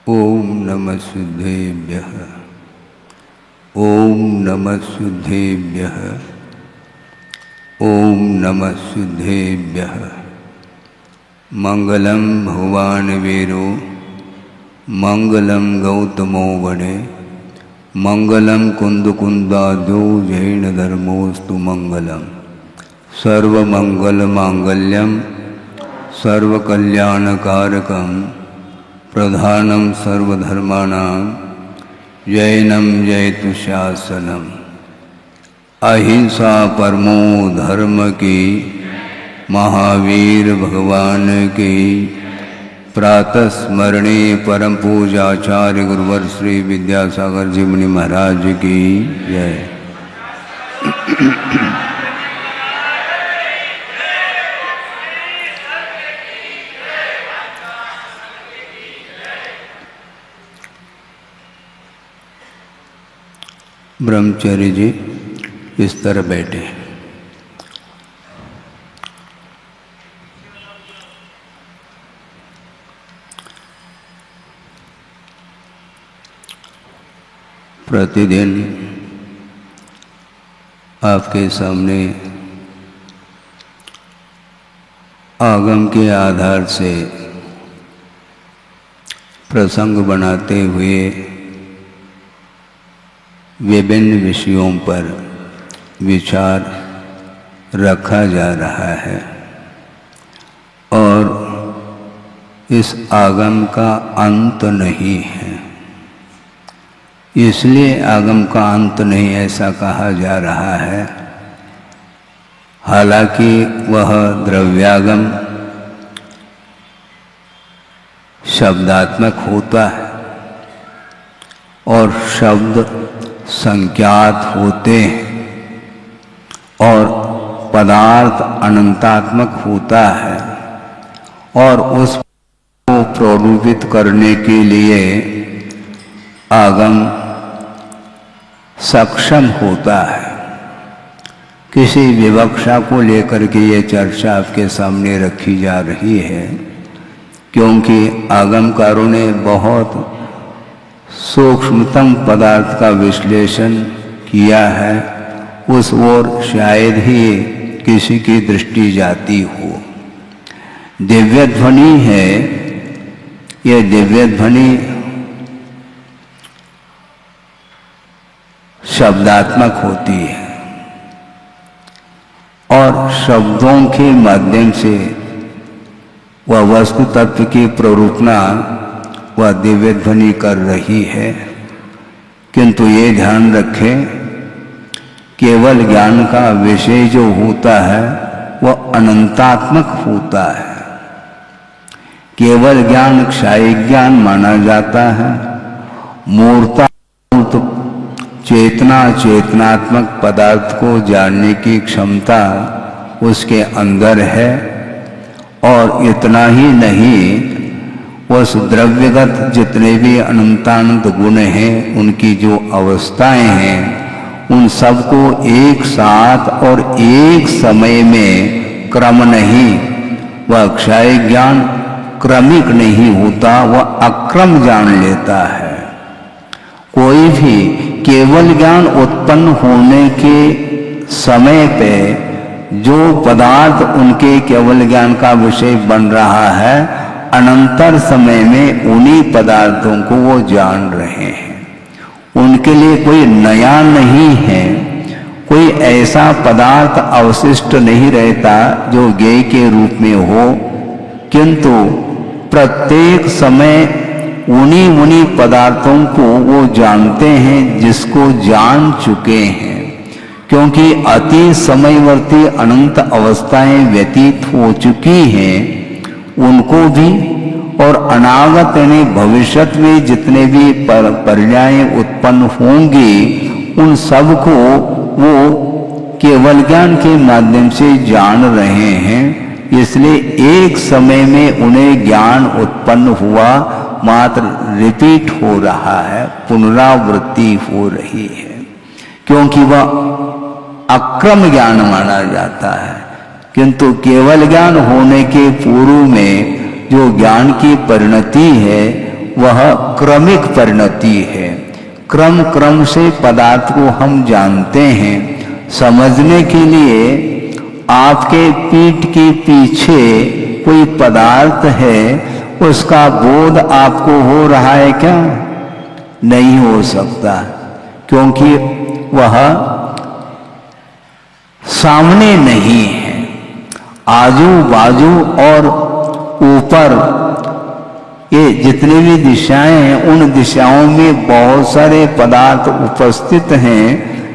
ओम नमः शुद्धेभ्यः। ओम नमः शुद्धेभ्यः। ओम नमः शुद्धेभ्यः। मंगलम भगवान वीरो मंगलम गौतमो वने मंगलम कुंदकुंदाद्यो जैन धर्मोस्तु मंगलम सर्वमंगल मांगल्यम सर्वकल्याणकारकम प्रधानम सर्वधर्माणां जैनम जयतु शासनम। अहिंसा परमो धर्म की महावीर भगवान की प्रातः स्मरणे परम पूजाचार्य गुरुवर श्री विद्यासागर जी मुनि महाराज की जय। ब्रह्मचारी जी इस तरह बैठे। प्रतिदिन आपके सामने आगम के आधार से प्रसंग बनाते हुए विभिन्न विषयों पर विचार रखा जा रहा है और इस आगम का अंत नहीं है। इसलिए आगम का अंत नहीं ऐसा कहा जा रहा है। हालांकि वह द्रव्यागम शब्दात्मक होता है और शब्द संख्यात होते हैं और पदार्थ अनंतात्मक होता है और उसको प्रोरूपित करने के लिए आगम सक्षम होता है। किसी विवक्षा को लेकर के ये चर्चा आपके सामने रखी जा रही है क्योंकि आगमकारों ने बहुत सूक्ष्मतम पदार्थ का विश्लेषण किया है, उस ओर शायद ही किसी की दृष्टि जाती हो। दिव्य ध्वनि है, यह दिव्य ध्वनि शब्दात्मक होती है और शब्दों के माध्यम से वह वस्तु तत्व की प्ररूपणा वह दिव्य ध्वनि कर रही है। किंतु ये ध्यान रखें, केवल ज्ञान का विषय जो होता है वह अनंतात्मक होता है। केवल ज्ञान क्षय ज्ञान माना जाता है। मूर्ता चेतना चेतनात्मक पदार्थ को जानने की क्षमता उसके अंदर है और इतना ही नहीं, उस द्रव्यगत जितने भी अनंतानंत गुण हैं उनकी जो अवस्थाएं हैं उन सबको एक साथ और एक समय में क्रम नहीं, वह क्षय ज्ञान क्रमिक नहीं होता, वह अक्रम जान लेता है। कोई भी केवल ज्ञान उत्पन्न होने के समय पे जो पदार्थ उनके केवल ज्ञान का विषय बन रहा है अनंतर समय में उन्हीं पदार्थों को वो जान रहे हैं। उनके लिए कोई नया नहीं है, कोई ऐसा पदार्थ अवशिष्ट नहीं रहता जो ज्ञेय के रूप में हो, किंतु प्रत्येक समय उन्हीं पदार्थों को वो जानते हैं जिसको जान चुके हैं। क्योंकि अति समयवर्ती अनंत अवस्थाएं व्यतीत हो चुकी हैं, उनको भी और अनागत यानी भविष्यत में जितने भी पर्याय उत्पन्न होंगी उन सब को वो केवल ज्ञान के माध्यम से जान रहे हैं। इसलिए एक समय में उन्हें ज्ञान उत्पन्न हुआ, मात्र रिपीट हो रहा है, पुनरावृत्ति हो रही है, क्योंकि वह अक्रम ज्ञान माना जाता है। किंतु केवल ज्ञान होने के पूर्व में जो ज्ञान की परिणति है वह क्रमिक परिणति है। क्रम क्रम से पदार्थ को हम जानते हैं। समझने के लिए आपके पीठ के पीछे कोई पदार्थ है, उसका बोध आपको हो रहा है क्या? नहीं हो सकता, क्योंकि वह सामने नहीं है। आजू बाजू और ऊपर ये जितनी भी दिशाएं हैं, उन दिशाओं में बहुत सारे पदार्थ उपस्थित हैं,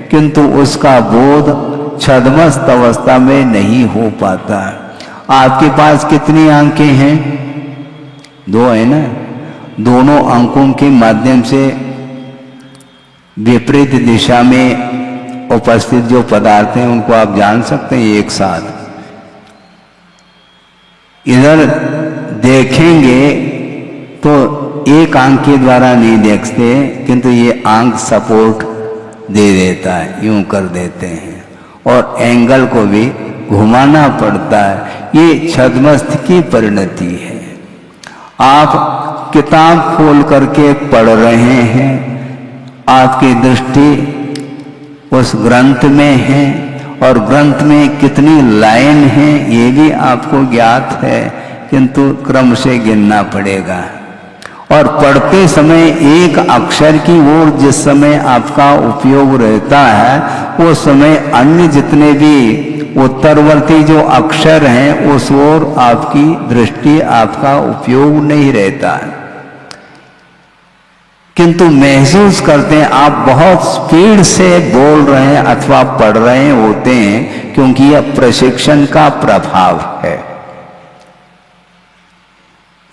किंतु उसका बोध छद्मस्त अवस्था में नहीं हो पाता। आपके पास कितनी आंखें हैं? 2 है ना। दोनों आंखों के माध्यम से विपरीत दिशा में उपस्थित जो पदार्थ हैं उनको आप जान सकते हैं एक साथ। इधर देखेंगे तो एक आंख के द्वारा नहीं देखते, किंतु ये आंख सपोर्ट दे देता है, यूं कर देते हैं, और एंगल को भी घुमाना पड़ता है। ये छद्मस्त की परिणति है। आप किताब खोल करके पढ़ रहे हैं, आपकी दृष्टि उस ग्रंथ में है, और ग्रंथ में कितनी लाइन है ये भी आपको ज्ञात है, किंतु क्रम से गिनना पड़ेगा। और पढ़ते समय एक अक्षर की ओर जिस समय आपका उपयोग रहता है, वो समय अन्य जितने भी उत्तरवर्ती जो अक्षर हैं उस ओर आपकी दृष्टि, आपका उपयोग नहीं रहता है। किंतु महसूस करते हैं आप बहुत स्पीड से बोल रहे हैं अथवा पढ़ रहे होते हैं, क्योंकि यह प्रशिक्षण का प्रभाव है।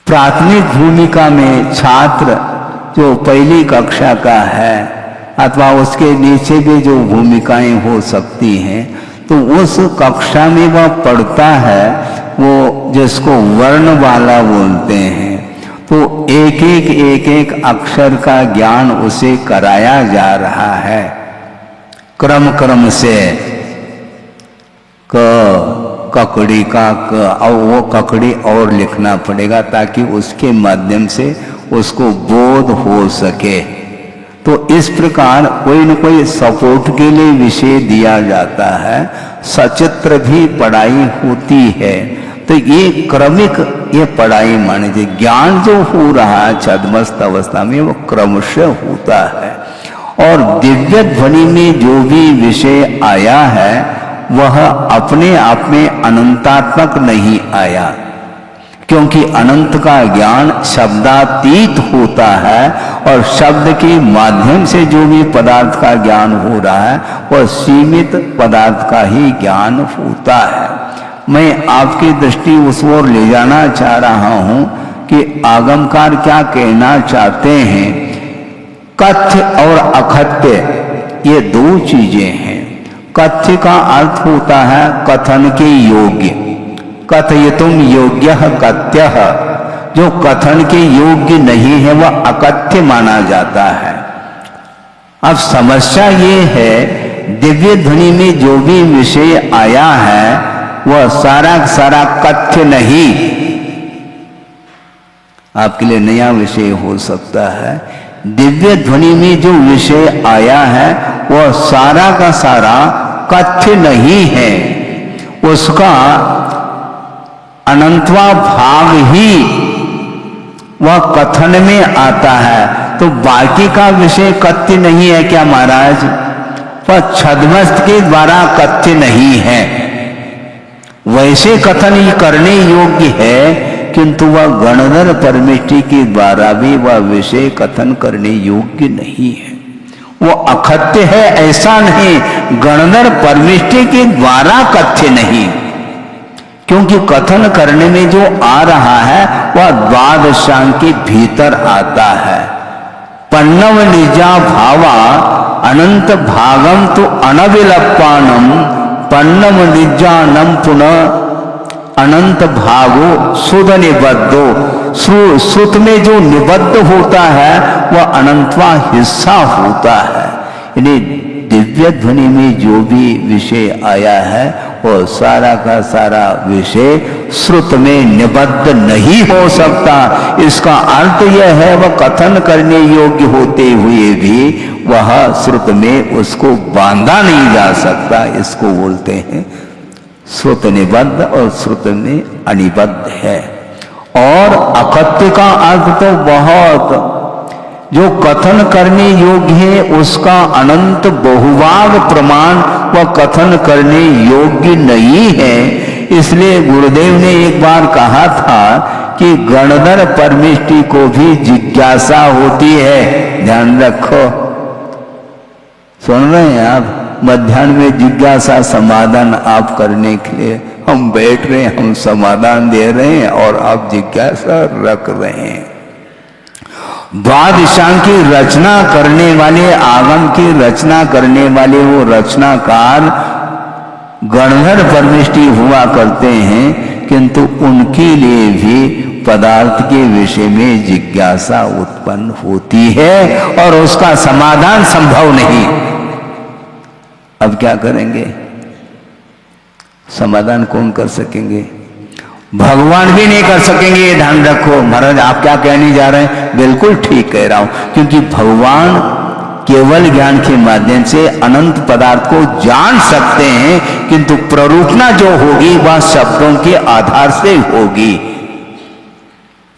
प्राथमिक भूमिका में छात्र जो पहली कक्षा का है अथवा उसके नीचे भी जो भूमिकाएं हो सकती हैं, तो उस कक्षा में वह पढ़ता है, वो जिसको वर्ण वाला बोलते हैं, तो एक एक अक्षर का ज्ञान उसे कराया जा रहा है क्रम क्रम से। ककड़ी का क, और वो ककड़ी और लिखना पड़ेगा ताकि उसके माध्यम से उसको बोध हो सके। तो इस प्रकार कोई न कोई सपोर्ट के लिए विषय दिया जाता है। सचित्र भी पढ़ाई होती है, तो ये क्रमिक ये पढ़ाई माने चाहिए। ज्ञान जो हो रहा है छद्मस्त अवस्था में वो क्रमशः होता है। और दिव्य ध्वनि में जो भी विषय आया है वह अपने आप में अनंतात्मक नहीं आया, क्योंकि अनंत का ज्ञान शब्दातीत होता है, और शब्द के माध्यम से जो भी पदार्थ का ज्ञान हो रहा है वह सीमित पदार्थ का ही ज्ञान होता है। मैं आपकी दृष्टि उस ओर ले जाना चाह रहा हूं कि आगमकार क्या कहना चाहते हैं। कथ्य और अकथ्य ये 2 चीजें हैं। कथ्य का अर्थ होता है कथन के योग्य, कथयितुम योग्यः कथ्यः। जो कथन के योग्य नहीं है वह अकथ्य माना जाता है। अब समस्या ये है, दिव्य ध्वनि में जो भी विषय आया है वह सारा कथ्य नहीं। आपके लिए नया विषय हो सकता है। दिव्य ध्वनि में जो विषय आया है वह सारा का सारा कथ्य नहीं है, उसका अनंतवा भाग ही वह कथन में आता है। तो बाकी का विषय कथ्य नहीं है क्या महाराज? वह छद्मस्त के द्वारा कथ्य नहीं है। वैसे कथन ही करने योग्य है, किंतु वह गणधर परमेष्टि के द्वारा भी वह विषय कथन करने योग्य नहीं है। वो अकथ्य है ऐसा नहीं, गणधर परमेष्टि के द्वारा कथ्य नहीं, क्योंकि कथन करने में जो आ रहा है वह द्वादशांग के भीतर आता है। पन्नव निजा भावा अनंत भागम तो अनविलप्पानम पन्नव निजानम पुनः अनंत भागो सुध निबद्धो। सुत में जो निबद्ध होता है वह अनंतवा हिस्सा होता है। यानी दिव्य ध्वनि में जो भी विषय आया है वो सारा का सारा विषय श्रुत में निबद्ध नहीं हो सकता। इसका अर्थ यह है वह कथन करने योग्य होते हुए भी वह श्रुत में उसको बांधा नहीं जा सकता। इसको बोलते हैं श्रुत निबद्ध और श्रुत में अनिबद्ध है। और अकथ्य का अर्थ तो बहुत, जो कथन करने योग्य है उसका अनंत बहुभाग प्रमाण वह कथन करने योग्य नहीं है। इसलिए गुरुदेव ने एक बार कहा था कि गणधर परमेष्टि को भी जिज्ञासा होती है। ध्यान रखो, सुन रहे हैं आप? मध्याह्न में जिज्ञासा समाधान आप करने के लिए हम बैठ रहे हैं, हम समाधान दे रहे हैं और आप जिज्ञासा रख रहे हैं। द्वादशांग की रचना करने वाले, आगम की रचना करने वाले वो रचनाकार गणधर परमेष्टि हुआ करते हैं, किंतु उनके लिए भी पदार्थ के विषय में जिज्ञासा उत्पन्न होती है और उसका समाधान संभव नहीं। अब क्या करेंगे? समाधान कौन कर सकेंगे? भगवान भी नहीं कर सकेंगे। ये ध्यान रखो। महाराज आप क्या कहने जा रहे हैं? बिल्कुल ठीक कह रहा हूं, क्योंकि भगवान केवल ज्ञान के माध्यम से अनंत पदार्थ को जान सकते हैं, किंतु प्ररूपना जो होगी वह शब्दों के आधार से होगी।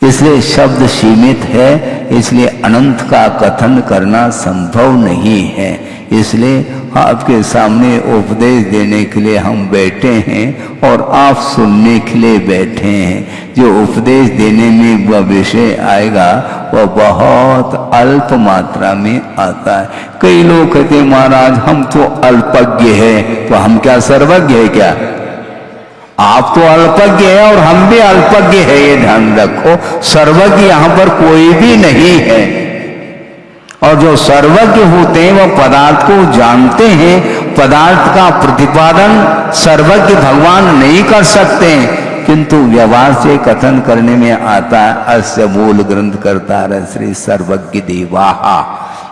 इसलिए शब्द सीमित है, इसलिए अनंत का कथन करना संभव नहीं है। इसलिए आपके सामने उपदेश देने के लिए हम बैठे हैं और आप सुनने के लिए बैठे हैं। जो उपदेश देने में वह विषय आएगा वह बहुत अल्प मात्रा में आता है। कई लोग कहते हैं महाराज हम तो अल्पज्ञ हैं, तो हम क्या सर्वज्ञ है क्या? आप तो अल्पज्ञ है और हम भी अल्पज्ञ है। ये ध्यान रखो, सर्वज्ञ यहां पर कोई भी नहीं है। और जो सर्वज्ञ होते हैं वह पदार्थ को जानते हैं। पदार्थ का प्रतिपादन सर्वज्ञ भगवान नहीं कर सकते हैं, किंतु व्यवहार से कथन करने में आता है। अस्य मूल ग्रंथ करता श्री सर्वज्ञ देवाहा।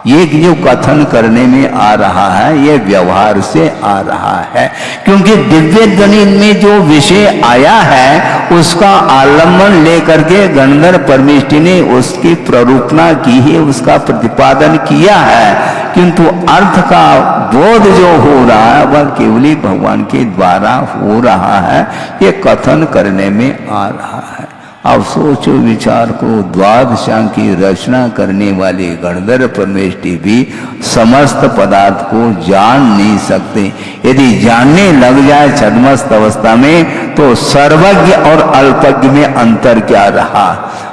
ये जो कथन करने में आ रहा है ये व्यवहार से आ रहा है, क्योंकि दिव्य गणित में जो विषय आया है उसका आलम्बन लेकर के गणधर परमेष्टि ने उसकी प्ररूपना की है, उसका प्रतिपादन किया है, किंतु अर्थ का बोध जो हो रहा है वह केवली भगवान के द्वारा हो रहा है। ये कथन करने में आ रहा है। अब सोचो विचार को, द्वादशांग की रचना करने वाले गणधर परमेष्टि भी समस्त पदार्थ को जान नहीं सकते। यदि जानने लग जाए छद्मस्त अवस्था में तो सर्वज्ञ और अल्पज्ञ में अंतर क्या रहा?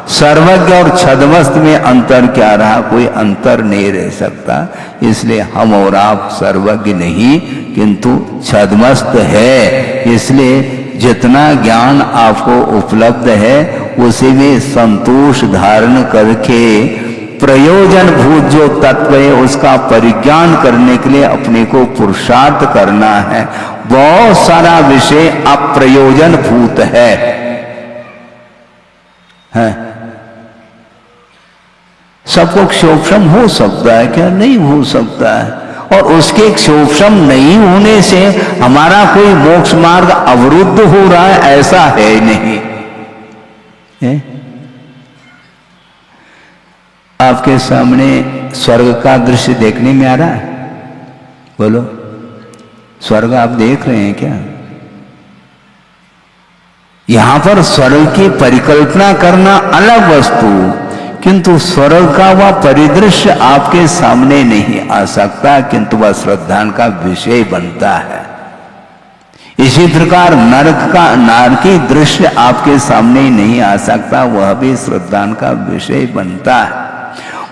सर्वज्ञ और छद्मस्त में अंतर क्या रहा? कोई अंतर नहीं रह सकता। इसलिए हम और आप सर्वज्ञ नहीं किंतु छद्मस्त है। इसलिए जितना ज्ञान आपको उपलब्ध है उसी में संतोष धारण करके प्रयोजन भूत जो तत्व है उसका परिज्ञान करने के लिए अपने को पुरुषार्थ करना है। बहुत सारा विषय अप्रयोजन भूत है। सबको क्षोभम हो सकता है क्या? नहीं हो सकता है। और उसके क्षोभम नहीं होने से हमारा कोई मोक्ष मार्ग अवरुद्ध हो रहा है ऐसा है नहीं है? आपके सामने स्वर्ग का दृश्य देखने में आ रहा है? बोलो, स्वर्ग आप देख रहे हैं क्या? यहां पर स्वर्ग की परिकल्पना करना अलग वस्तु, किंतु स्वर्ग का वह परिदृश्य आपके सामने नहीं आ सकता, किंतु वह श्रद्धा का विषय बनता है। इसी प्रकार नरकी दृश्य आपके सामने नहीं आ सकता, वह भी श्रद्धा का विषय बनता है।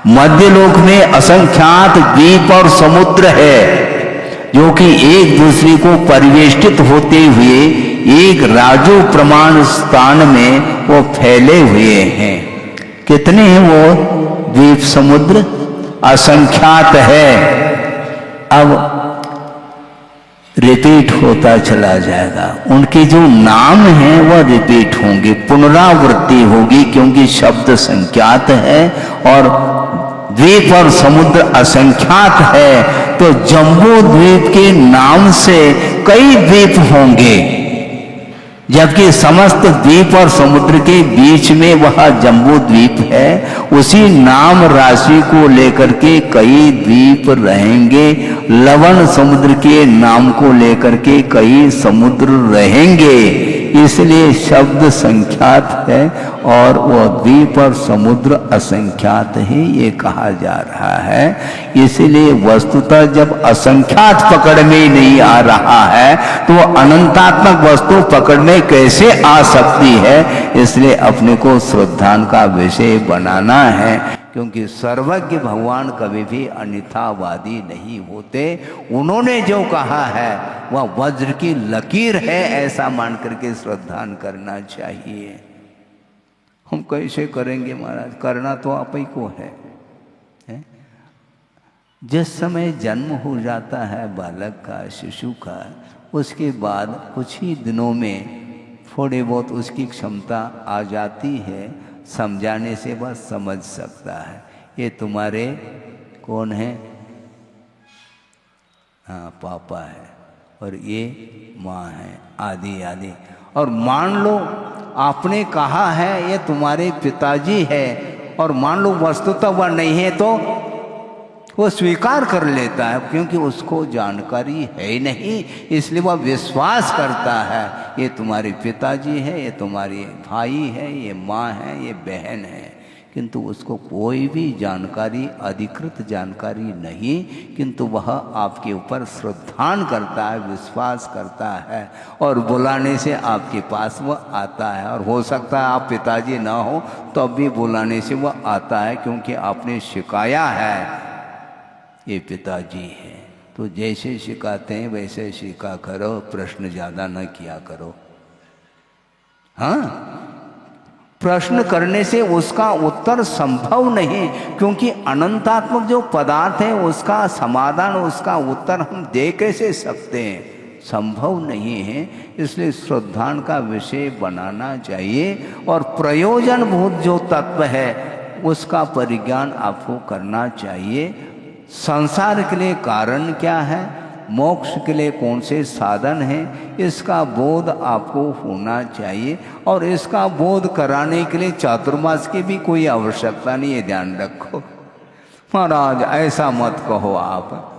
मध्य लोक में असंख्यात द्वीप और समुद्र है जो कि एक दूसरे को परिवेष्टित होते हुए एक राजू प्रमाण स्थान में वो फैले हुए हैं। कितने हैं वो द्वीप समुद्र? असंख्यात है। अब रिपीट होता चला जाएगा। उनके जो नाम हैं वह रिपीट होंगे, पुनरावृत्ति होगी, क्योंकि शब्द संख्यात है और द्वीप और समुद्र असंख्यात है। तो जम्बू द्वीप के नाम से कई द्वीप होंगे, जबकि समस्त द्वीप और समुद्र के बीच में वह जम्बू द्वीप है। उसी नाम राशि को लेकर के कई द्वीप रहेंगे। लवण समुद्र के नाम को लेकर के कई समुद्र रहेंगे। इसलिए शब्द संख्यात है और वह द्वीप और समुद्र असंख्यात है, ये कहा जा रहा है। इसलिए वस्तुतः जब असंख्यात पकड़ में नहीं आ रहा है तो अनंतात्मक वस्तु पकड़ में कैसे आ सकती है। इसलिए अपने को श्रद्धा का विषय बनाना है, क्योंकि सर्वज्ञ भगवान कभी भी अन्यथावादी नहीं होते। उन्होंने जो कहा है वह वज्र की लकीर है, ऐसा मान करके श्रद्धा करना चाहिए। हम कैसे करेंगे महाराज? करना तो आप ही को है? जिस समय जन्म हो जाता है बालक का, शिशु का, उसके बाद कुछ ही दिनों में थोड़े बहुत उसकी क्षमता आ जाती है, समझाने से वह समझ सकता है। ये तुम्हारे कौन है? हाँ, पापा है और ये माँ है, आदि आदि। और मान लो आपने कहा है ये तुम्हारे पिताजी है, और मान लो वस्तुतः वह नहीं है, तो वो स्वीकार कर लेता है, क्योंकि उसको जानकारी है ही नहीं, इसलिए वह विश्वास करता है ये तुम्हारे पिताजी है, ये तुम्हारे भाई है, ये माँ है, ये बहन है। किंतु उसको कोई भी जानकारी, अधिकृत जानकारी नहीं, किंतु वह आपके ऊपर श्रद्धा करता है, विश्वास करता है, और बुलाने से आपके पास वह आता है। और हो सकता है आप पिताजी ना हो तो अब भी बुलाने से वह आता है, क्योंकि आपने सिखाया है ये पिताजी है। तो जैसे सिखाते हैं वैसे सीखा करो, प्रश्न ज़्यादा न किया करो। हाँ, प्रश्न करने से उसका उत्तर संभव नहीं, क्योंकि अनंतात्मक जो पदार्थ है उसका समाधान, उसका उत्तर हम दे कैसे सकते हैं? संभव नहीं है। इसलिए श्रद्धा का विषय बनाना चाहिए, और प्रयोजनभूत जो तत्व है उसका परिज्ञान आपको करना चाहिए। संसार के लिए कारण क्या है, मोक्ष के लिए कौन से साधन हैं, इसका बोध आपको होना चाहिए। और इसका बोध कराने के लिए चातुर्मास की भी कोई आवश्यकता नहीं है, ध्यान रखो। महाराज ऐसा मत कहो आप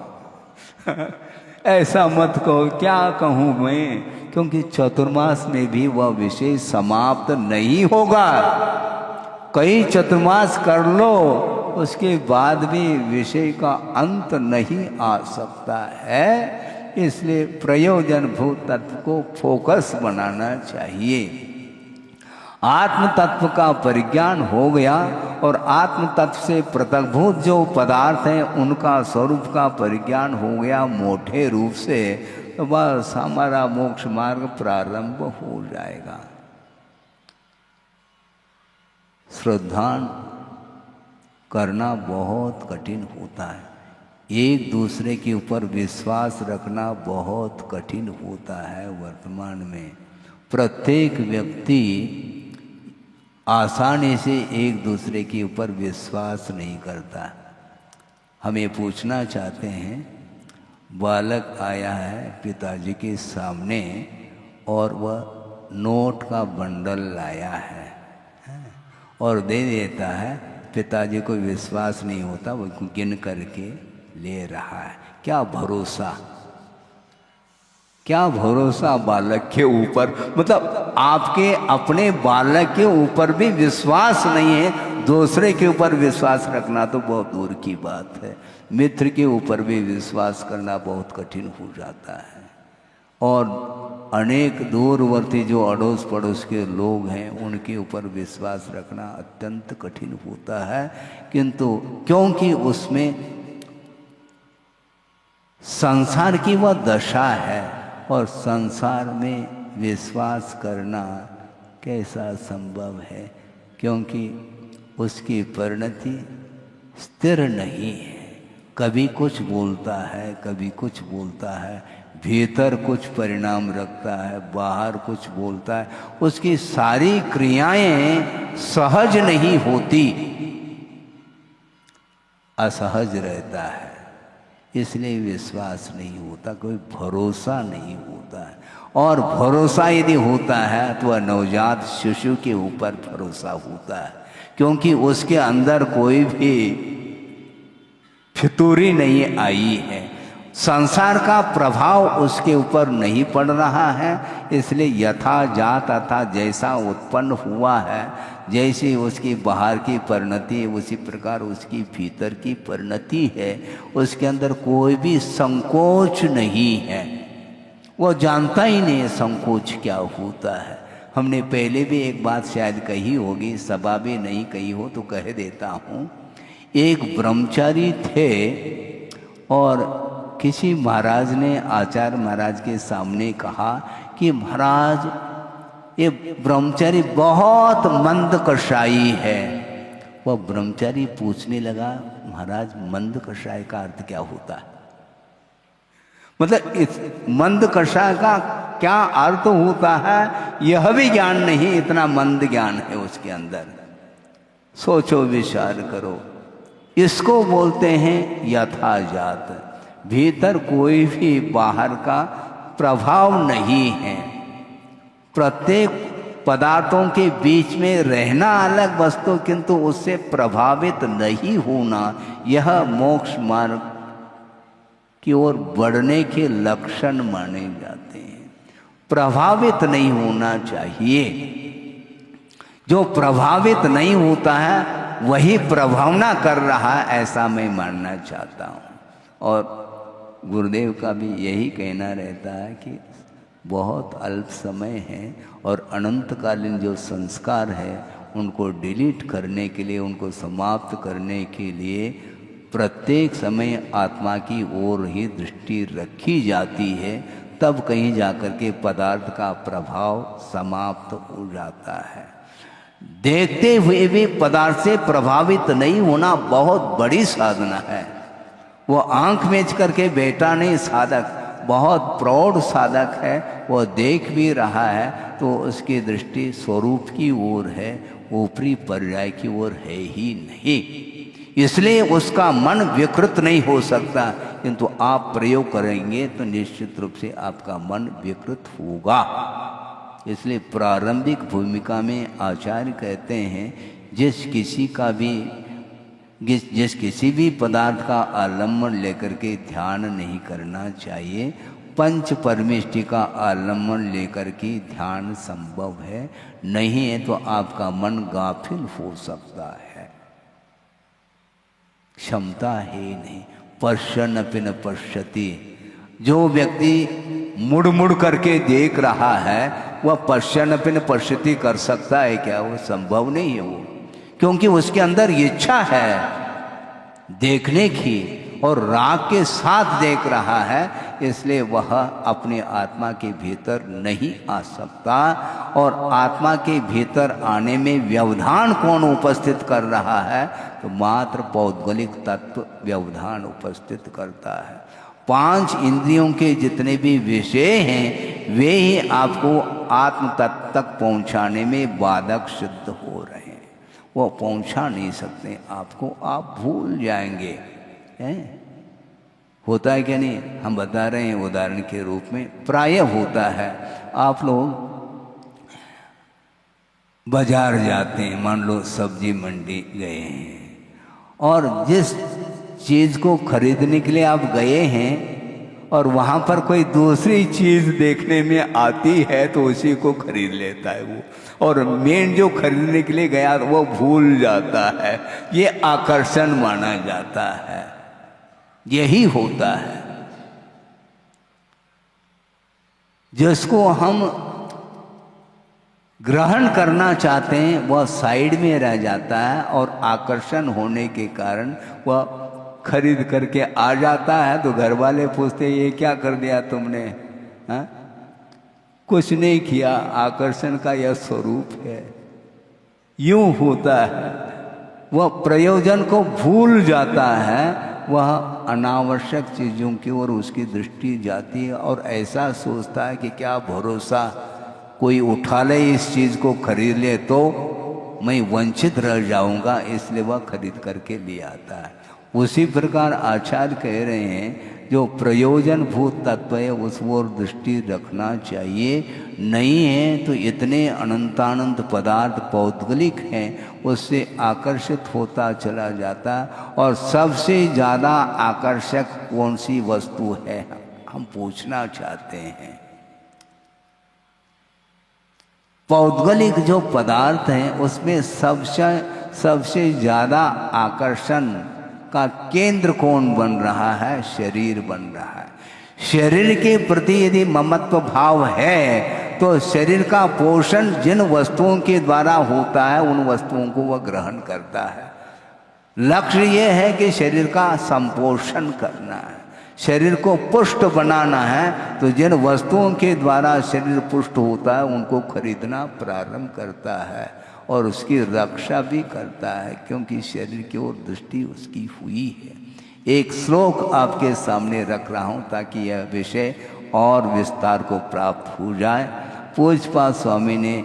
ऐसा मत कहो, क्या कहूँ मैं, क्योंकि चतुर्मास में भी वह विषय समाप्त नहीं होगा। कई चतुर्मास कर लो, उसके बाद भी विषय का अंत नहीं आ सकता है। इसलिए प्रयोजन भूत तत्व को फोकस बनाना चाहिए। आत्म तत्व का परिज्ञान हो गया, और आत्म तत्व से पृथकभूत जो पदार्थ हैं उनका स्वरूप का परिज्ञान हो गया मोटे रूप से, तो बस हमारा मोक्ष मार्ग प्रारंभ हो जाएगा। श्रद्धा करना बहुत कठिन होता है। एक दूसरे के ऊपर विश्वास रखना बहुत कठिन होता है। वर्तमान में प्रत्येक व्यक्ति आसानी से एक दूसरे के ऊपर विश्वास नहीं करता। हम ये पूछना चाहते हैं, बालक आया है पिताजी के सामने और वह नोट का बंडल लाया है और दे देता है, पिताजी को विश्वास नहीं होता, वो गिन करके ले रहा है। क्या भरोसा, क्या भरोसा बालक के ऊपर, मतलब आपके अपने बालक के ऊपर भी विश्वास नहीं है, दूसरे के ऊपर विश्वास रखना तो बहुत दूर की बात है। मित्र के ऊपर भी विश्वास करना बहुत कठिन हो जाता है। और अनेक दूरवर्ती जो अड़ोस पड़ोस के लोग हैं उनके ऊपर विश्वास रखना अत्यंत कठिन होता है, किंतु क्योंकि उसमें संसार की वह दशा है, और संसार में विश्वास करना कैसा संभव है, क्योंकि उसकी परिणति स्थिर नहीं है। कभी कुछ बोलता है, कभी कुछ बोलता है, भीतर कुछ परिणाम रखता है, बाहर कुछ बोलता है, उसकी सारी क्रियाएं सहज नहीं होती, असहज रहता है। इसलिए विश्वास नहीं होता, कोई भरोसा नहीं होता है। और भरोसा यदि होता है तो वह नवजात शिशु के ऊपर भरोसा होता है, क्योंकि उसके अंदर कोई भी फितूरी नहीं आई है, संसार का प्रभाव उसके ऊपर नहीं पड़ रहा है। इसलिए यथा जात तथा जैसा उत्पन्न हुआ है, जैसी उसकी बाहर की परिणति उसी प्रकार उसकी भीतर की परिणति है। उसके अंदर कोई भी संकोच नहीं है, वो जानता ही नहीं है संकोच क्या होता है। हमने पहले भी एक बात शायद कही होगी, सभा भी नहीं कही हो तो कह देता हूँ। एक ब्रह्मचारी थे और किसी महाराज ने आचार्य महाराज के सामने कहा कि महाराज ये ब्रह्मचारी बहुत मंद कषाई है। वह ब्रह्मचारी पूछने लगा, महाराज मंद कषाय का अर्थ क्या होता है? मतलब इस मंद कषाय का क्या अर्थ होता है यह भी ज्ञान नहीं, इतना मंद ज्ञान है उसके अंदर। सोचो विचार करो, इसको बोलते हैं यथाजात। भीतर कोई भी बाहर का प्रभाव नहीं है। प्रत्येक पदार्थों के बीच में रहना अलग वस्तु, किंतु उससे प्रभावित नहीं होना, यह मोक्ष मार्ग की ओर बढ़ने के लक्षण माने जाते हैं। प्रभावित नहीं होना चाहिए। जो प्रभावित नहीं होता है वही प्रभावना कर रहा है, ऐसा मैं मानना चाहता हूँ। और गुरुदेव का भी यही कहना रहता है कि बहुत अल्प समय है और अनंतकालीन जो संस्कार है उनको डिलीट करने के लिए, उनको समाप्त करने के लिए प्रत्येक समय आत्मा की ओर ही दृष्टि रखी जाती है, तब कहीं जाकर के पदार्थ का प्रभाव समाप्त हो जाता है। देखते हुए भी पदार्थ से प्रभावित नहीं होना बहुत बड़ी साधना है। वो आंख मेच करके बैठा नहीं साधक, बहुत प्रौढ़ साधक है। वो देख भी रहा है तो उसकी दृष्टि स्वरूप की ओर है, ऊपरी पर्याय की ओर है ही नहीं। इसलिए उसका मन विकृत नहीं हो सकता, किंतु आप प्रयोग करेंगे तो निश्चित रूप से आपका मन विकृत होगा। इसलिए प्रारंभिक भूमिका में आचार्य कहते हैं जिस किसी भी पदार्थ का आलम्बन लेकर के ध्यान नहीं करना चाहिए। पंच परमेष्टि का आलम्बन लेकर के ध्यान संभव है, नहीं है तो आपका मन गाफिल हो सकता है। क्षमता है नहीं। पश्यन्नपि न पश्यति। जो व्यक्ति मुड़ मुड़ करके देख रहा है वह पश्यन्नपि न पश्यति कर सकता है क्या? वो संभव नहीं है वो, क्योंकि उसके अंदर इच्छा है देखने की और राग के साथ देख रहा है, इसलिए वह अपने आत्मा के भीतर नहीं आ सकता। और आत्मा के भीतर आने में व्यवधान कौन उपस्थित कर रहा है? तो मात्र पौद्गलिक तत्व व्यवधान उपस्थित करता है। 5 इंद्रियों के जितने भी विषय हैं वे ही आपको आत्म तत्व तक पहुंचाने में बाधक सिद्ध हो रहे हैं। वो पहुंचा नहीं सकते आपको, आप भूल जाएंगे। हैं? होता है क्या नहीं? हम बता रहे हैं उदाहरण के रूप में, प्राय होता है। आप लोग बाजार जाते हैं, मान लो सब्जी मंडी गए हैं, और जिस चीज़ को खरीदने के लिए आप गए हैं और वहाँ पर कोई दूसरी चीज़ देखने में आती है तो उसी को खरीद लेता है वो, और मेन जो खरीदने के लिए गया वो भूल जाता है। ये आकर्षण माना जाता है। यही होता है। जिसको हम ग्रहण करना चाहते हैं वह साइड में रह जाता है, और आकर्षण होने के कारण वह खरीद करके आ जाता है। तो घर वाले पूछते ये क्या कर दिया तुमने? हाँ, कुछ नहीं किया, आकर्षण का यह स्वरूप है। यूं होता है, वह प्रयोजन को भूल जाता है, वह अनावश्यक चीज़ों की ओर उसकी दृष्टि जाती है और ऐसा सोचता है कि क्या भरोसा, कोई उठा ले इस चीज़ को खरीद ले तो मैं वंचित रह जाऊंगा, इसलिए वह खरीद करके ले आता है। उसी प्रकार आचार्य कह रहे हैं जो प्रयोजन भूत तत्व है उस ओर दृष्टि रखना चाहिए। नहीं है तो इतने अनंतानंत पदार्थ पौद्गलिक हैं, उससे आकर्षित होता चला जाता। और सबसे ज़्यादा आकर्षक कौन सी वस्तु है, हम पूछना चाहते हैं। पौद्गलिक जो पदार्थ हैं उसमें सबसे ज़्यादा आकर्षण का केंद्र कौन बन रहा है? शरीर बन रहा है। शरीर के प्रति यदि ममत्व भाव है तो शरीर का पोषण जिन वस्तुओं के द्वारा होता है उन वस्तुओं को वह ग्रहण करता है। लक्ष्य यह है कि शरीर का संपोषण करना है, शरीर को पुष्ट बनाना है। तो जिन वस्तुओं के द्वारा शरीर पुष्ट होता है उनको खरीदना प्रारंभ करता है और उसकी रक्षा भी करता है, क्योंकि शरीर की ओर दृष्टि उसकी हुई है। एक श्लोक आपके सामने रख रहा हूँ ताकि यह विषय और विस्तार को प्राप्त हो जाए। पूज्यपाद स्वामी ने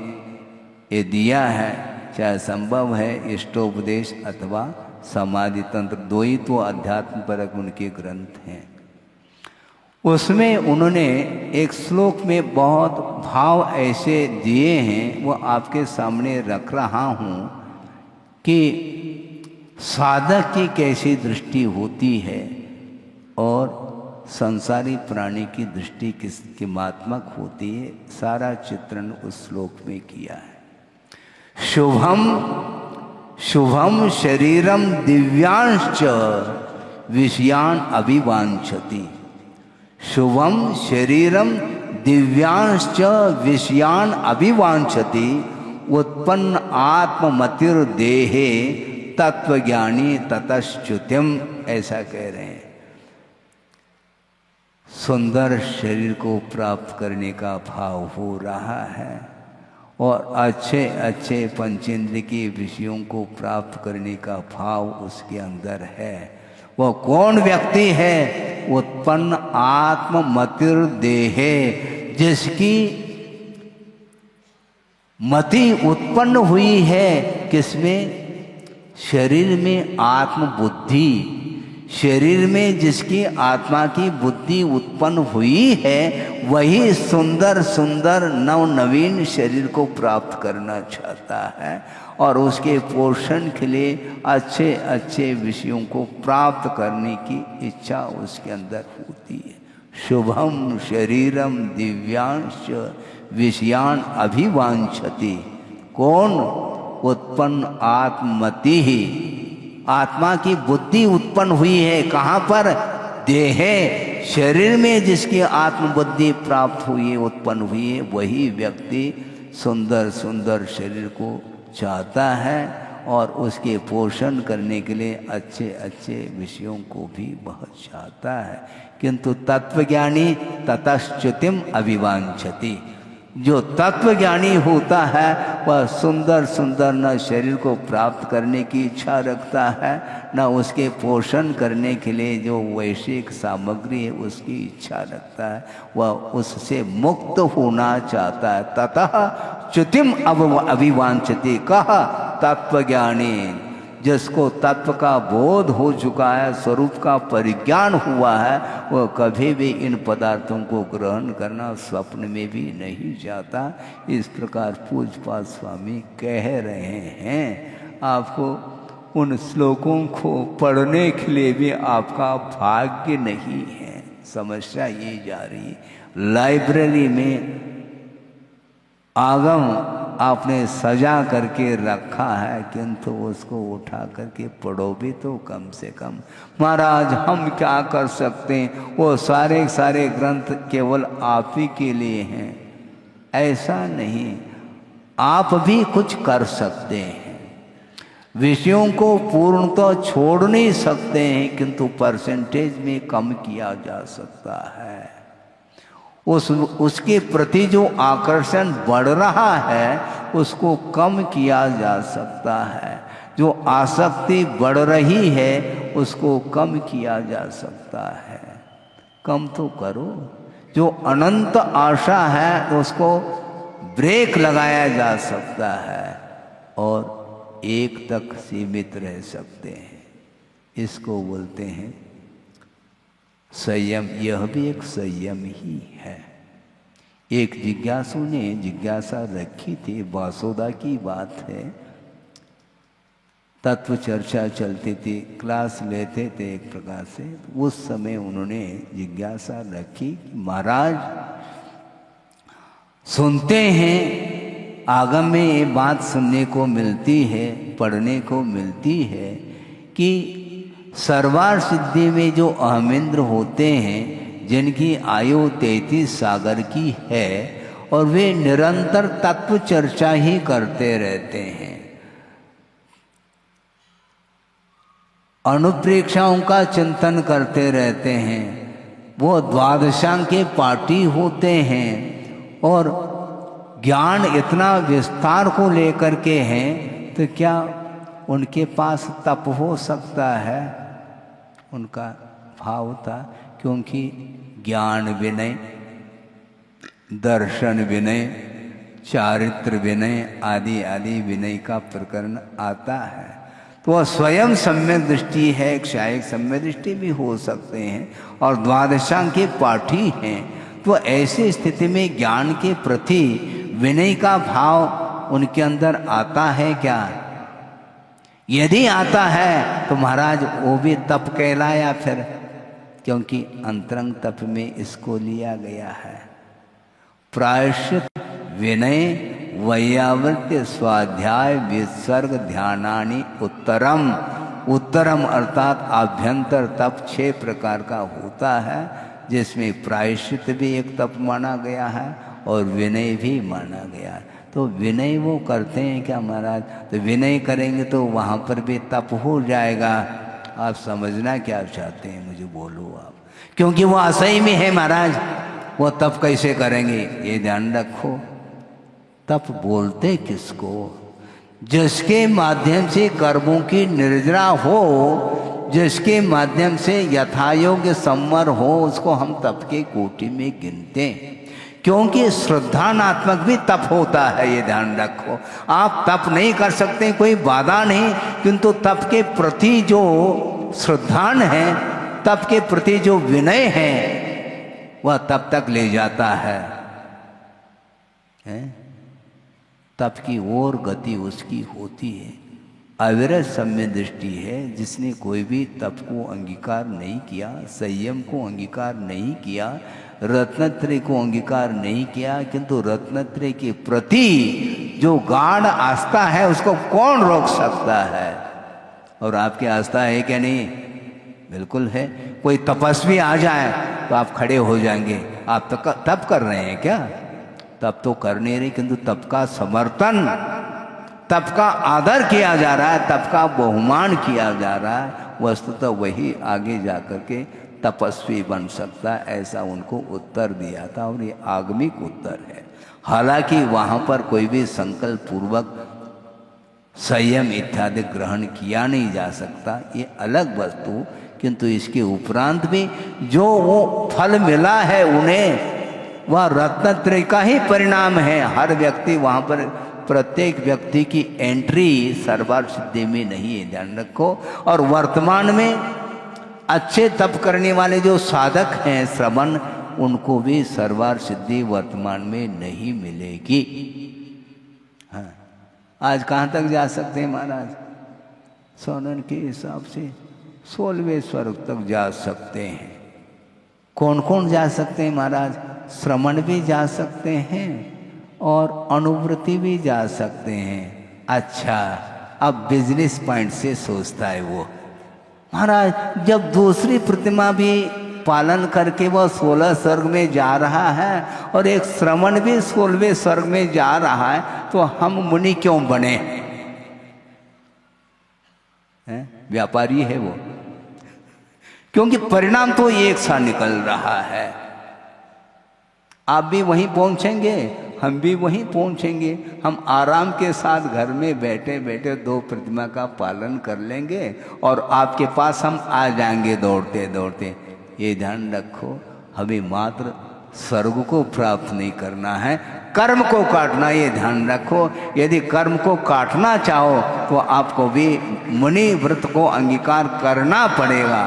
ये दिया है, चाहे संभव है इष्टोपदेश अथवा समाधि तंत्र, दो ही तो अध्यात्म परक उनके ग्रंथ हैं। उसमें उन्होंने एक श्लोक में बहुत भाव ऐसे दिए हैं, वो आपके सामने रख रहा हूँ कि साधक की कैसी दृष्टि होती है और संसारी प्राणी की दृष्टि किसकी मात्मक होती है। सारा चित्रण उस श्लोक में किया है। शुभम शुभम शरीरम दिव्यांश्च विषयान अभिवांछति। शुभम शरीरम दिव्यांश्च विषयान अभिवांछति। उत्पन्न आत्ममतिर्देहे तत्वज्ञानी ततश्च्युतिम, ऐसा कह रहे हैं। सुंदर शरीर को प्राप्त करने का भाव हो रहा है और अच्छे अच्छे पंचेंद्रिय के विषयों को प्राप्त करने का भाव उसके अंदर है। वह कौन व्यक्ति है? उत्पन्न आत्ममतिर्देहे, जिसकी मति उत्पन्न हुई है किसमें? शरीर में आत्मबुद्धि। शरीर में जिसकी आत्मा की बुद्धि उत्पन्न हुई है वही सुंदर सुंदर नवनवीन शरीर को प्राप्त करना चाहता है और उसके पोषण के लिए अच्छे अच्छे विषयों को प्राप्त करने की इच्छा उसके अंदर होती है। शुभम शरीरम दिव्यांश विषयान अभिवांछति। कौन? उत्पन्न आत्ममति ही, आत्मा की बुद्धि उत्पन्न हुई है। कहाँ पर? देहे, शरीर में जिसकी आत्मबुद्धि प्राप्त हुई है, उत्पन्न हुई है, वही व्यक्ति सुंदर सुंदर शरीर को चाहता है और उसके पोषण करने के लिए अच्छे अच्छे विषयों को भी बहुत चाहता है। किंतु तत्वज्ञानी ततश्च्युतिम अभिवांछति। जो तत्वज्ञानी होता है वह सुंदर सुंदर न शरीर को प्राप्त करने की इच्छा रखता है, न उसके पोषण करने के लिए जो वैश्विक सामग्री है उसकी इच्छा रखता है। वह उससे मुक्त होना चाहता है। ततः च्युतिम अभिवांछति। कहा? तत्वज्ञानी, जिसको तत्व का बोध हो चुका है, स्वरूप का परिज्ञान हुआ है, वह कभी भी इन पदार्थों को ग्रहण करना स्वप्न में भी नहीं चाहता। इस प्रकार पूज्यपाद स्वामी कह रहे हैं। आपको उन श्लोकों को पढ़ने के लिए भी आपका भाग्य नहीं है। समस्या ये जा रही है। लाइब्रेरी में आगम आपने सजा करके रखा है, किंतु उसको उठा करके पढ़ो भी तो कम से कम। महाराज हम क्या कर सकते हैं, वो सारे सारे ग्रंथ केवल आप ही के लिए हैं। ऐसा नहीं, आप भी कुछ कर सकते हैं। विषयों को पूर्ण तो छोड़ नहीं सकते हैं, किंतु परसेंटेज में कम किया जा सकता है। उसके प्रति जो आकर्षण बढ़ रहा है उसको कम किया जा सकता है। जो आसक्ति बढ़ रही है उसको कम किया जा सकता है। कम तो करो। जो अनंत आशा है उसको ब्रेक लगाया जा सकता है और एक तक सीमित रह सकते हैं। इसको बोलते हैं संयम। यह भी एक संयम ही है। एक जिज्ञासु ने जिज्ञासा रखी थी, वासुदा की बात है, तत्व चर्चा चलती थी, क्लास लेते थे एक प्रकार से। उस समय उन्होंने जिज्ञासा रखी, महाराज सुनते हैं आगम में ये बात सुनने को मिलती है, पढ़ने को मिलती है कि सर्वार सिद्धि में जो अहमेंद्र होते हैं, जिनकी आयु 33 सागर की है और वे निरंतर तत्व चर्चा ही करते रहते हैं, अनुप्रेक्षाओं का चिंतन करते रहते हैं, वो द्वादशांग के पाठी होते हैं और ज्ञान इतना विस्तार को लेकर के हैं, तो क्या उनके पास तप हो सकता है? उनका भाव था, क्योंकि ज्ञान विनय, दर्शन विनय, चारित्र विनय आदि आदि विनय का प्रकरण आता है। तो वह स्वयं सम्यक दृष्टि है, क्षायिक सम्यक दृष्टि भी हो सकते हैं और द्वादशांग के पाठी हैं। तो ऐसी स्थिति में ज्ञान के प्रति विनय का भाव उनके अंदर आता है क्या? यदि आता है तो महाराज वो भी तप कहलाया फिर, क्योंकि अंतरंग तप में इसको लिया गया है। प्रायश्चित, विनय, वैयावृत्य, स्वाध्याय, विसर्ग, ध्यानानि उत्तरम। उत्तरम अर्थात आभ्यंतर तप 6 प्रकार का होता है, जिसमें प्रायश्चित भी एक तप माना गया है और विनय भी माना गया है। तो विनय वो करते हैं क्या महाराज? तो विनय करेंगे तो वहाँ पर भी तप हो जाएगा। आप समझना क्या चाहते हैं, मुझे बोलो आप, क्योंकि वो असही में है महाराज, वो तप कैसे करेंगे ये ध्यान रखो। तप बोलते किसको? जिसके माध्यम से कर्मों की निर्जरा हो, जिसके माध्यम से यथायोग्य संवर हो, उसको हम तप के कोटि में गिनते हैं। क्योंकि श्रद्धानात्मक भी तप होता है, ये ध्यान रखो। आप तप नहीं कर सकते, कोई बाधा नहीं, किंतु तप के प्रति जो श्रद्धान है, तप के प्रति जो विनय है, वह तप तक ले जाता है? तप की ओर गति उसकी होती है। अविरत सम्य दृष्टि है, जिसने कोई भी तप को अंगीकार नहीं किया, संयम को अंगीकार नहीं किया, रत्नत्रय को अंगीकार नहीं किया, किंतु रत्नत्रय के प्रति जो गाढ़ आस्था है उसको कौन रोक सकता है? और आपकी आस्था है क्या? नहीं, बिल्कुल है। कोई तपस्वी आ जाए तो आप खड़े हो जाएंगे। आप तो तप कर रहे हैं क्या? तप तो कर नहीं रहे, किंतु तप का समर्थन, तप का आदर किया जा रहा है, तप का बहुमान किया जा रहा है। वस्तुतः वही आगे जाकर के तपस्वी बन सकता है, ऐसा उनको उत्तर दिया था और ये आगमिक उत्तर है। हालांकि वहाँ पर कोई भी संकल्प पूर्वक संयम इत्यादि ग्रहण किया नहीं जा सकता, ये अलग वस्तु, किंतु इसके उपरांत भी जो वो फल मिला है उन्हें, वह रत्नत्रय का ही परिणाम है। हर व्यक्ति वहाँ पर, प्रत्येक व्यक्ति की एंट्री सर्वार्थ सिद्धि में नहीं है, ध्यान रखो। और वर्तमान में अच्छे तप करने वाले जो साधक हैं श्रवण, उनको भी सर्वार्थ सिद्धि वर्तमान में नहीं मिलेगी। हाँ, आज कहाँ तक जा सकते हैं महाराज? सोनन के हिसाब से 16वें स्वर्ग तक जा सकते हैं। कौन कौन जा सकते हैं महाराज? श्रवण भी जा सकते हैं और अनुवृत्ति भी जा सकते हैं। अच्छा, अब बिजनेस पॉइंट से सोचता है वो, महाराज जब दूसरी प्रतिमा भी पालन करके वह 16 स्वर्ग में जा रहा है और एक श्रवण भी 16वें स्वर्ग में जा रहा है, तो हम मुनि क्यों बने? व्यापारी है वो, क्योंकि परिणाम तो एक सा निकल रहा है। आप भी वहीं पहुंचेंगे, हम भी वहीं पहुंचेंगे। हम आराम के साथ घर में बैठे बैठे 2 प्रतिमा का पालन कर लेंगे और आपके पास हम आ जाएंगे दौड़ते दौड़ते। ये ध्यान रखो, हमें मात्र स्वर्ग को प्राप्त नहीं करना है, कर्म को काटना, ये ध्यान रखो। यदि कर्म को काटना चाहो तो आपको भी मुनि व्रत को अंगीकार करना पड़ेगा।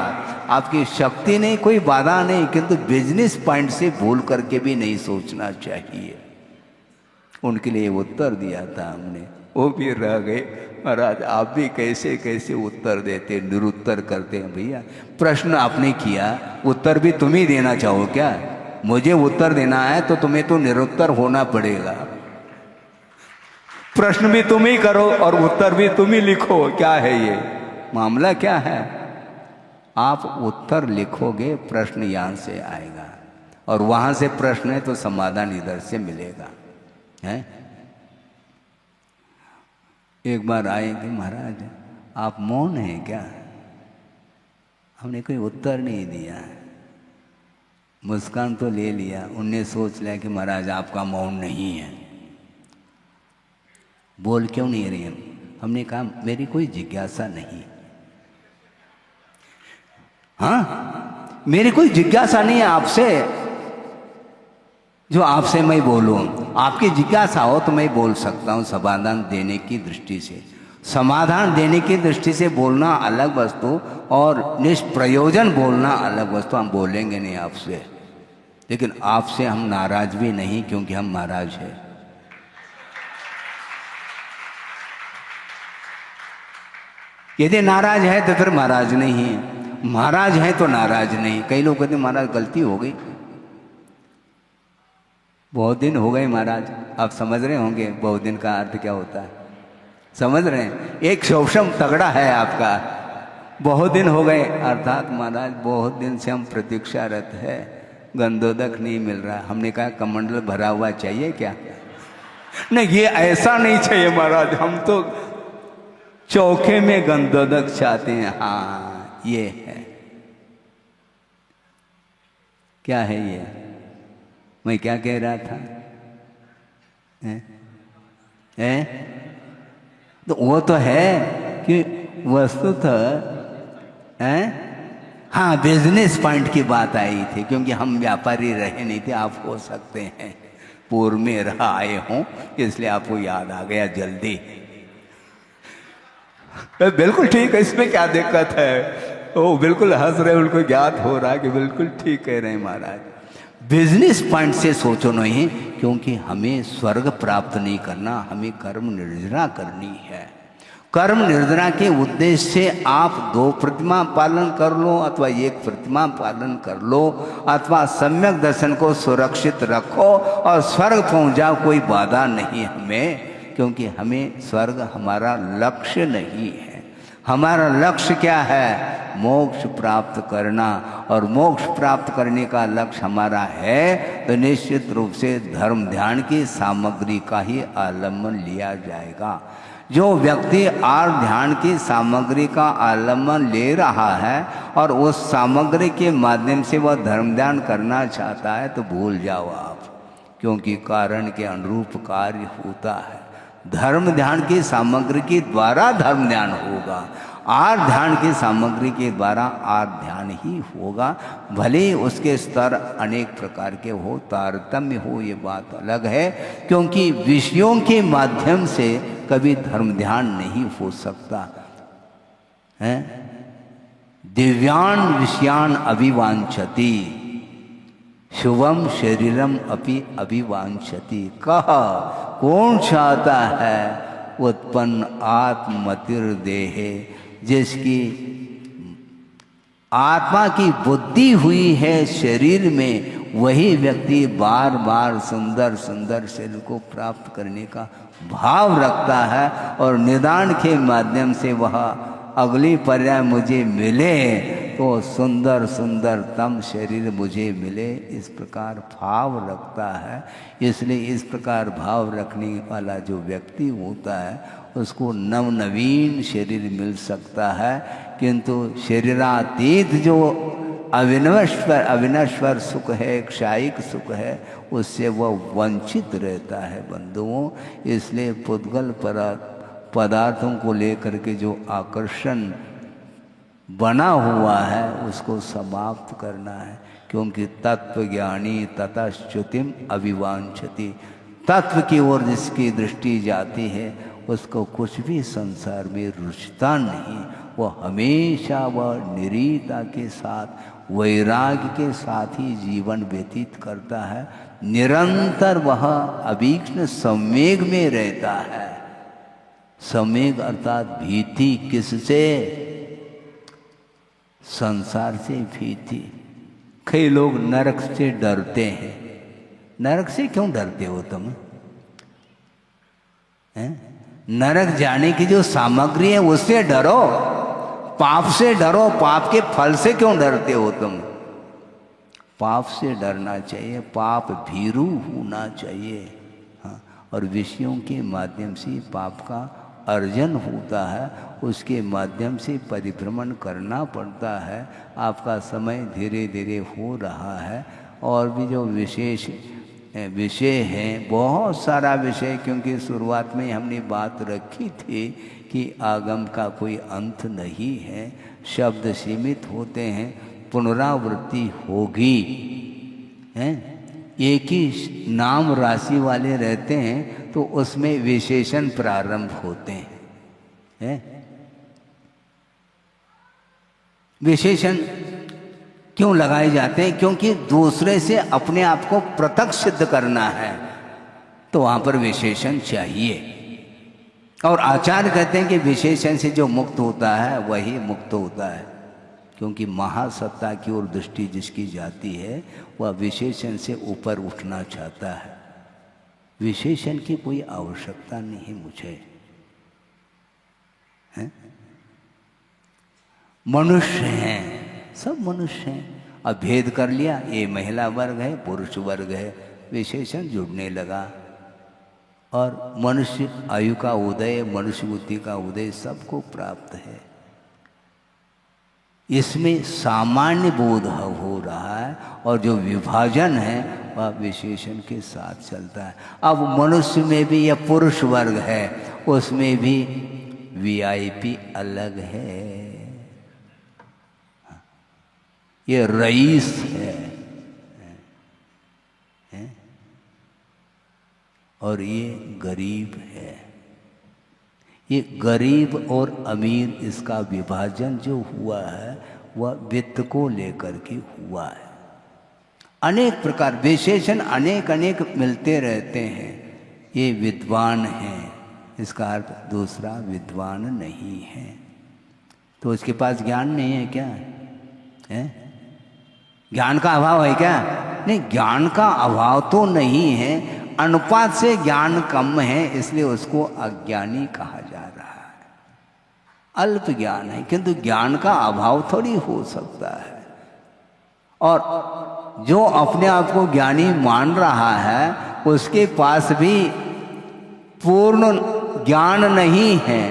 आपकी शक्ति नहीं, कोई बाधा नहीं, किंतु बिजनेस पॉइंट से भूल करके भी नहीं सोचना चाहिए। उनके लिए उत्तर दिया था हमने, वो भी रह गए। महाराज आप भी कैसे कैसे उत्तर देते, निरुत्तर करते हैं भैया। प्रश्न आपने किया, उत्तर भी तुम ही देना चाहो क्या? मुझे उत्तर देना है तो तुम्हें तो निरुत्तर होना पड़ेगा। प्रश्न भी तुम ही करो और उत्तर भी तुम ही लिखो। क्या है ये मामला, क्या है? आप उत्तर लिखोगे, प्रश्न यहां से आएगा, और वहां से प्रश्न है तो समाधान इधर से मिलेगा। है एक बार आए कि महाराज आप मौन हैं क्या? हमने कोई उत्तर नहीं दिया, मुस्कान तो ले लिया। उनने सोच लिया कि महाराज आपका मौन नहीं है, बोल क्यों नहीं रही हम? हमने कहा मेरी कोई जिज्ञासा नहीं। हाँ, मेरी कोई जिज्ञासा नहीं है आपसे जो आपसे मैं बोलूं। आपकी जिज्ञासा हो तो मैं बोल सकता हूं समाधान देने की दृष्टि से। समाधान देने की दृष्टि से बोलना अलग वस्तु और निष्प्रयोजन बोलना अलग वस्तु। हम बोलेंगे नहीं आपसे, लेकिन आपसे हम नाराज भी नहीं, क्योंकि हम महाराज हैं। यदि नाराज है तो फिर महाराज नहीं है, महाराज है तो नाराज नहीं। कई लोग कहते महाराज गलती हो गई, बहुत दिन हो गए महाराज। आप समझ रहे होंगे बहुत दिन का अर्थ क्या होता है, समझ रहे हैं? एक शोषम तगड़ा है आपका, बहुत दिन हो गए, अर्थात महाराज बहुत दिन से हम प्रतीक्षारत है, गंधोदक नहीं मिल रहा। हमने कहा कमंडल भरा हुआ चाहिए क्या? नहीं, ये ऐसा नहीं चाहिए महाराज, हम तो चौके में गंधोदक चाहते हैं। हाँ ये है, क्या है ये? मैं क्या कह रहा था? तो वो तो है कि वस्तुतः हाँ बिजनेस पॉइंट की बात आई थी, क्योंकि हम व्यापारी रहे नहीं थे। आप हो सकते हैं पूर्व में रह आए हों, इसलिए आपको याद आ गया जल्दी। बिल्कुल ठीक है, इसमें क्या दिक्कत है? वो बिल्कुल हंस रहे, उनको ज्ञात हो रहा है कि बिल्कुल ठीक कह रहे हैं महाराज। बिजनेस पॉइंट से सोचो नहीं, क्योंकि हमें स्वर्ग प्राप्त नहीं करना, हमें कर्म निर्जरा करनी है। कर्म निर्जरा के उद्देश्य से आप 2 प्रतिमा पालन कर लो अथवा 1 प्रतिमा पालन कर लो, अथवा सम्यक दर्शन को सुरक्षित रखो और स्वर्ग पहुंच जाओ, कोई बाधा नहीं हमें, क्योंकि हमें स्वर्ग हमारा लक्ष्य नहीं है। हमारा लक्ष्य क्या है? मोक्ष प्राप्त करना, और मोक्ष प्राप्त करने का लक्ष्य हमारा है तो निश्चित रूप से धर्म ध्यान की सामग्री का ही आलम्बन लिया जाएगा। जो व्यक्ति आर्थ ध्यान की सामग्री का आलम्बन ले रहा है और उस सामग्री के माध्यम से वह धर्म ध्यान करना चाहता है तो भूल जाओ आप, क्योंकि कारण के अनुरूप कार्य होता है। धर्म ध्यान की सामग्री के द्वारा धर्म ध्यान होगा, आर्थ ध्यान की सामग्री के द्वारा आर्थ ध्यान ही होगा। भले उसके स्तर अनेक प्रकार के हो, तारतम्य हो, ये बात अलग है, क्योंकि विषयों के माध्यम से कभी धर्म ध्यान नहीं हो सकता है। दिव्यान विषयान अभिवांछति, शुभम शरीरम अपि अभिवांछति। कहा कौन चाहता है उत्पन्न आत्मतिर्देहे, जिसकी आत्मा की बुद्धि हुई है शरीर में, वही व्यक्ति बार बार सुंदर सुंदर शरीर को प्राप्त करने का भाव रखता है, और निदान के माध्यम से वह अगली पर्याय मुझे मिले तो सुंदर सुंदरतम शरीर मुझे मिले, इस प्रकार भाव रखता है। इसलिए इस प्रकार भाव रखने वाला जो व्यक्ति होता है उसको नवनवीन शरीर मिल सकता है, किंतु शरीरातीत जो अविनश्वर सुख है, क्षायिक सुख है, उससे वह वंचित रहता है बंधुओं। इसलिए पुद्गल पदार्थों को लेकर के जो आकर्षण बना हुआ है उसको समाप्त करना है, क्योंकि तत्व ज्ञानी तथा च्युतिम अभिवांछति, तत्व की ओर जिसकी दृष्टि जाती है उसको कुछ भी संसार में रुचता नहीं। वह हमेशा वह निरीता के साथ वैराग्य के साथ ही जीवन व्यतीत करता है, निरंतर वह अभीक्ष्ण संवेग में रहता है। संवेग अर्थात भीति, किससे? संसार से भीति। कई लोग नरक से डरते हैं। नरक से क्यों डरते हो तुम? नरक जाने की जो सामग्री है उससे डरो, पाप से डरो। पाप के फल से क्यों डरते हो तुम? पाप से डरना चाहिए, पाप भीरू होना चाहिए। हाँ, और विषयों के माध्यम से पाप का अर्जन होता है, उसके माध्यम से परिभ्रमण करना पड़ता है। आपका समय धीरे धीरे हो रहा है। और भी जो विशेष विषय हैं, बहुत सारा विषय, क्योंकि शुरुआत में हमने बात रखी थी कि आगम का कोई अंत नहीं है, शब्द सीमित होते हैं, पुनरावृत्ति होगी, हैं? एक ही नाम राशि वाले रहते हैं तो उसमें विशेषण प्रारंभ होते हैं। विशेषण क्यों लगाए जाते हैं? क्योंकि दूसरे से अपने आप को पृथक सिद्ध करना है, तो वहां पर विशेषण चाहिए। और आचार्य कहते हैं कि विशेषण से जो मुक्त होता है वही मुक्त होता है, क्योंकि महासत्ता की ओर दृष्टि जिसकी जाती है वह विशेषण से ऊपर उठना चाहता है। विशेषण की कोई आवश्यकता नहीं मुझे, है? मनुष्य हैं, सब मनुष्य हैं। अब भेद कर लिया, ये महिला वर्ग है, पुरुष वर्ग है, विशेषण जुड़ने लगा। और मनुष्य आयु का उदय, मनुष्य बुद्धि का उदय सबको प्राप्त है। इसमें सामान्य बोध हो रहा है, और जो विभाजन है वह विशेषण के साथ चलता है। अब मनुष्य में भी यह पुरुष वर्ग है, उसमें भी वीआईपी अलग है। ये रईस है, और ये गरीब है। ये गरीब और अमीर, इसका विभाजन जो हुआ है वह वित्त को लेकर के हुआ है। अनेक प्रकार विशेषण अनेक अनेक मिलते रहते हैं। ये विद्वान है, इसका अर्थ दूसरा विद्वान नहीं है, तो उसके पास ज्ञान नहीं है क्या? है? ज्ञान का अभाव है क्या? नहीं, ज्ञान का अभाव तो नहीं है, अनुपात से ज्ञान कम है, इसलिए उसको अज्ञानी कहा जा रहा है। अल्प ज्ञान है, किंतु ज्ञान का अभाव थोड़ी हो सकता है। और जो अपने आप को ज्ञानी मान रहा है उसके पास भी पूर्ण ज्ञान नहीं है,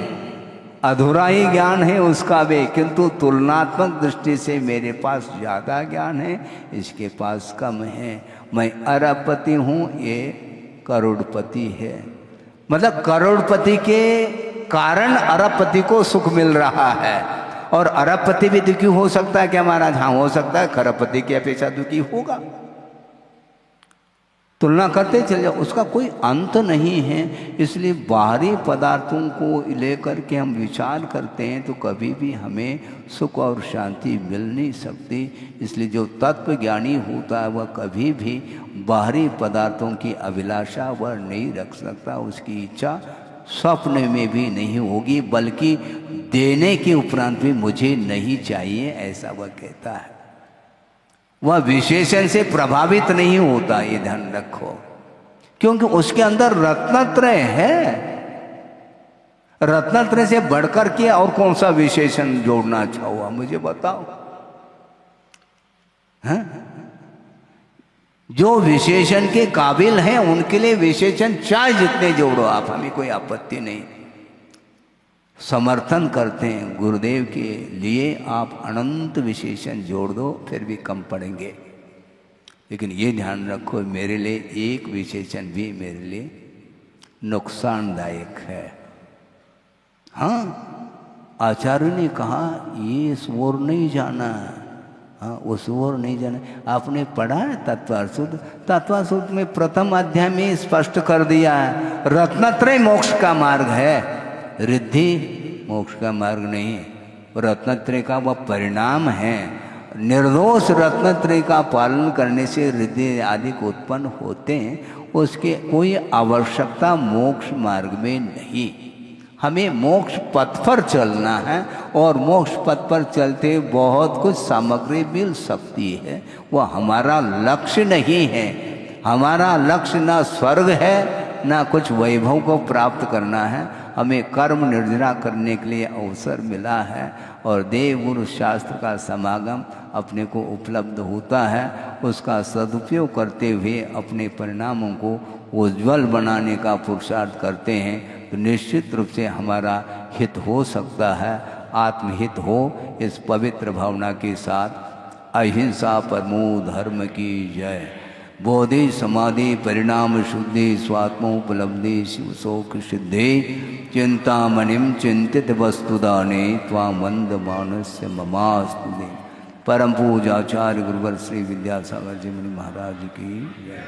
अधूरा ही ज्ञान है उसका भी, किंतु तुलनात्मक दृष्टि से मेरे पास ज़्यादा ज्ञान है, इसके पास कम है। मैं अरबपति हूँ, ये करोड़पति है। मतलब करोड़पति के कारण अरबपति को सुख मिल रहा है, और अरबपति भी दुखी हो सकता है क्या महाराज? हाँ, हो सकता है, करोड़पति की अपेक्षा दुखी होगा। तुलना करते चले जाओ, उसका कोई अंत नहीं है। इसलिए बाहरी पदार्थों को लेकर के हम विचार करते हैं तो कभी भी हमें सुख और शांति मिल नहीं सकती। इसलिए जो तत्व ज्ञानी होता है वह कभी भी बाहरी पदार्थों की अभिलाषा वह नहीं रख सकता, उसकी इच्छा स्वप्न में भी नहीं होगी, बल्कि देने के उपरांत भी मुझे नहीं चाहिए, ऐसा वह कहता है। वह विशेषण से प्रभावित नहीं होता, ये ध्यान रखो, क्योंकि उसके अंदर रत्नत्रय है। रत्नत्रय से बढ़कर के और कौन सा विशेषण जोड़ना चाहो, मुझे बताओ। हैं? जो विशेषण के काबिल हैं उनके लिए विशेषण चाहे जितने जोड़ो आप, हमें कोई आपत्ति नहीं, समर्थन करते हैं। गुरुदेव के लिए आप अनंत विशेषण जोड़ दो फिर भी कम पड़ेंगे, लेकिन ये ध्यान रखो मेरे लिए एक विशेषण भी मेरे लिए नुकसानदायक है। हाँ, आचार्य ने कहा ये इस ओर नहीं जाना, हाँ उस ओर नहीं जाना। आपने पढ़ा है तत्वासूत्र? तत्वासूत्र में प्रथम अध्याय में स्पष्ट कर दिया है रत्नत्रय मोक्ष का मार्ग है, रिद्धि मोक्ष का मार्ग नहीं। रत्नत्रय का वह परिणाम है। निर्दोष रत्नत्रय का पालन करने से रिद्धि आदि उत्पन्न होते हैं, उसके कोई आवश्यकता मोक्ष मार्ग में नहीं। हमें मोक्ष पथ पर चलना है और मोक्ष पथ पर चलते बहुत कुछ सामग्री मिल सकती है, वह हमारा लक्ष्य नहीं है। हमारा लक्ष्य ना स्वर्ग है ना कुछ वैभव को प्राप्त करना है। हमें कर्म निर्जरा करने के लिए अवसर मिला है और देव गुरु शास्त्र का समागम अपने को उपलब्ध होता है। उसका सदुपयोग करते हुए अपने परिणामों को उज्ज्वल बनाने का पुरुषार्थ करते हैं तो निश्चित रूप से हमारा हित हो सकता है, आत्महित हो। इस पवित्र भावना के साथ अहिंसा परमो धर्म की जय। बोधि समाधि परिणाम शुद्धि स्वात्मोपलब्धि शिव शोक सिद्धि चिंतामणिम चिंतित वस्तुदाने त्वां वंद मानस्य ममास्तुते। परम पूजाचार्य गुरुवर श्री विद्यासागर जी मुनि महाराज की जय।